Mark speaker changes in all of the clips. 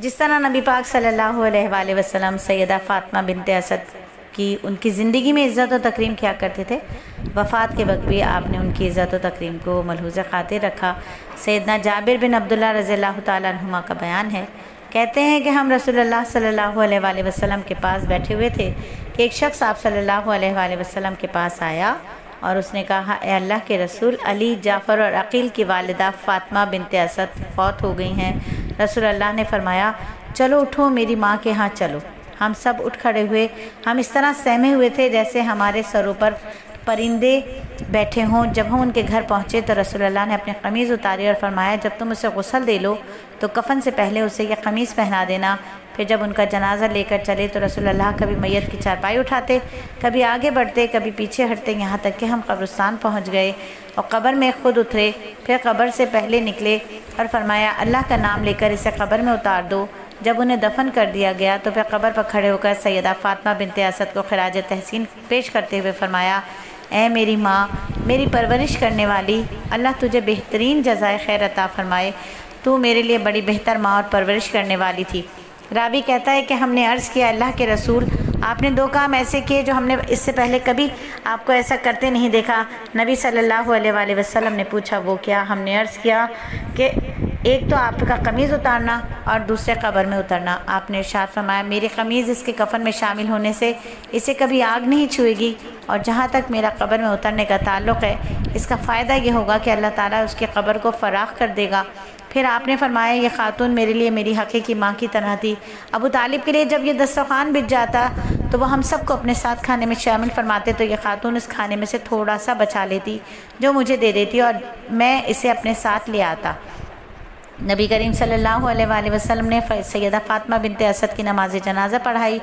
Speaker 1: جس طرح نبی پاک صلی اللہ علیہ وآلہ وسلم سیدہ فاطمہ بنت اسد کی ان کی زندگی میں عزت و تکریم کیا کرتے تھے، وفات کے وقت بھی آپ نے ان کی عزت و تکریم کو ملحوظ خاطر رکھا۔ سیدنا جابر بن عبداللہ رضی اللہ تعالیٰ عنہما کا بیان ہے، کہتے ہیں کہ ہم رسول اللہ صلی اللہ علیہ وآلہ وسلم کے پاس بیٹھے ہوئے تھے کہ ایک شخص آپ صلی اللہ علیہ وآلہ وسلم کے پاس آیا اور اس نے کہا، اے اللہ کے رسول، علی، جعفر اور عقیل کی والدہ فاطمہ بنت اسد فوت ہو گئی ہیں۔ رسول اللہ نے فرمایا، چلو اٹھو، میری ماں کے ہاں چلو۔ ہم سب اٹھ کھڑے ہوئے، ہم اس طرح سہمے ہوئے تھے جیسے ہمارے سروں پر پرندے بیٹھے ہوں۔ جب ہم ان کے گھر پہنچے تو رسول اللہ نے اپنی قمیض اتاری اور فرمایا، جب تم اسے غسل دے لو تو کفن سے پہلے اسے یہ قمیض پہنا دینا۔ پھر جب ان کا جنازہ لے کر چلے تو رسول اللہ کبھی میت کی چارپائی اٹھاتے، کبھی آگے بڑھتے، کبھی پیچھے ہٹتے، یہاں تک کہ ہم قبرستان پہنچ گئے اور قبر میں خود اترے۔ پھر قبر سے پہلے نکلے اور فرمایا، اللہ کا نام لے کر اسے قبر میں اتار دو۔ جب انہیں دفن کر دیا گیا تو پھر قبر پر کھڑے ہو کر سیدہ فاطمہ بنت اسد کو خراج تحسین پیش کرتے ہوئے فرمایا، اے میری ماں، میری پرورش کرنے والی، اللہ تجھے بہترین جزائے خیر عطا فرمائے، تو میرے لیے بڑی بہتر ماں اور پرورش کرنے والی تھی۔ راوی کہتا ہے کہ ہم نے عرض کیا، اللہ کے رسول، آپ نے 2 کام ایسے کیے جو ہم نے اس سے پہلے کبھی آپ کو ایسا کرتے نہیں دیکھا۔ نبی صلی اللہ علیہ وآلہ وسلم نے پوچھا، وہ کیا؟ ہم نے عرض کیا کہ ایک تو آپ کا قمیض اتارنا اور دوسرے قبر میں اترنا۔ آپ نے ارشاد فرمایا، میری قمیض اس کے کفن میں شامل ہونے سے اسے کبھی آگ نہیں چھوئے گی، اور جہاں تک میرا قبر میں اترنے کا تعلق ہے، اس کا فائدہ یہ ہوگا کہ اللہ تعالیٰ اس کی قبر کو فراخ کر دے گا۔ پھر آپ نے فرمایا، یہ خاتون میرے لیے میری حقیقی ماں کی طرح تھی۔ ابو طالب کے لیے جب یہ دسترخوان بچ جاتا تو وہ ہم سب کو اپنے ساتھ کھانے میں شامل فرماتے تو یہ خاتون اس کھانے میں سے تھوڑا سا بچا لیتی جو مجھے دے دیتی اور میں اسے اپنے ساتھ لے آتا۔ نبی کریم صلی اللہ علیہ وآلہ وسلم نے سیدہ فاطمہ بنت اسد کی نماز جنازہ پڑھائی،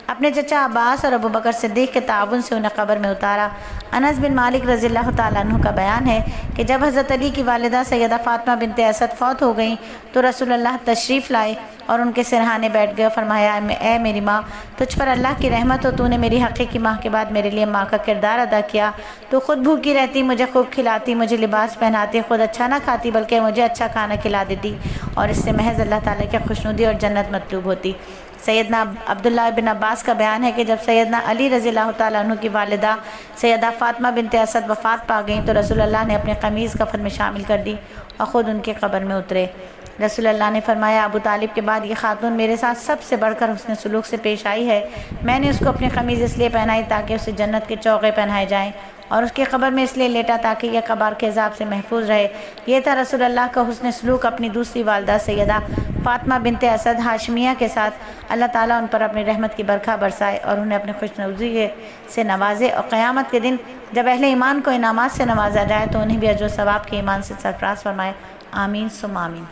Speaker 1: اپنے چچا عباس اور ابو بکر صدیق کے تعاون سے انہیں قبر میں اتارا۔ انس بن مالک رضی اللہ تعالیٰ عنہ کا بیان ہے کہ جب حضرت علی کی والدہ سیدہ فاطمہ بنت اسد فوت ہو گئیں تو رسول اللہ تشریف لائے اور ان کے سرہانے بیٹھ گئے اور فرمایا، اے میری ماں، تجھ پر اللہ کی رحمت ہو، تو نے میری حقیقی ماں کے بعد میرے لیے ماں کا کردار ادا کیا۔ تو خود بھوکی رہتی، مجھے خوب کھلاتی، مجھے لباس پہناتی، خود اچھا نہ کھاتی بلکہ مجھے اچھا کھانا کھلا دیتی، اور اس سے محض اللہ تعالیٰ کی خوشنودی اور جنت مطلوب ہوتی۔ سیدنا عبداللہ بن عباس کا بیان ہے کہ جب سیدنا علی رضی اللہ تعالیٰ عنہ کی والدہ سیدہ فاطمہ بنت اسد وفات پا گئیں تو رسول اللہ نے اپنی قمیض کفن میں شامل کر دی اور خود ان کے قبر میں اترے۔ رسول اللہ نے فرمایا، ابو طالب کے بعد یہ خاتون میرے ساتھ سب سے بڑھ کر حسن سلوک سے پیش آئی ہے۔ میں نے اس کو اپنی قمیض اس لیے پہنائی تاکہ اسے جنت کے چوغے پہنائے جائیں، اور اس کی قبر میں اس لیے لیٹا تاکہ یہ قبر کے عذاب سے محفوظ رہے۔ یہ تھا رسول اللہ کا حسن سلوک اپنی دوسری والدہ سیدہ فاطمہ بنت اسد ہاشمیہ کے ساتھ۔ اللہ تعالیٰ ان پر اپنی رحمت کی برکھا برسائے اور انہیں اپنی خوشنودی سے نوازے، اور قیامت کے دن جب اہل ایمان کو انعامات سے نوازا جائے تو انہیں بھی اجر و ثواب کے ایمان سے سرفراز فرمائے۔ آمین ثم آمین۔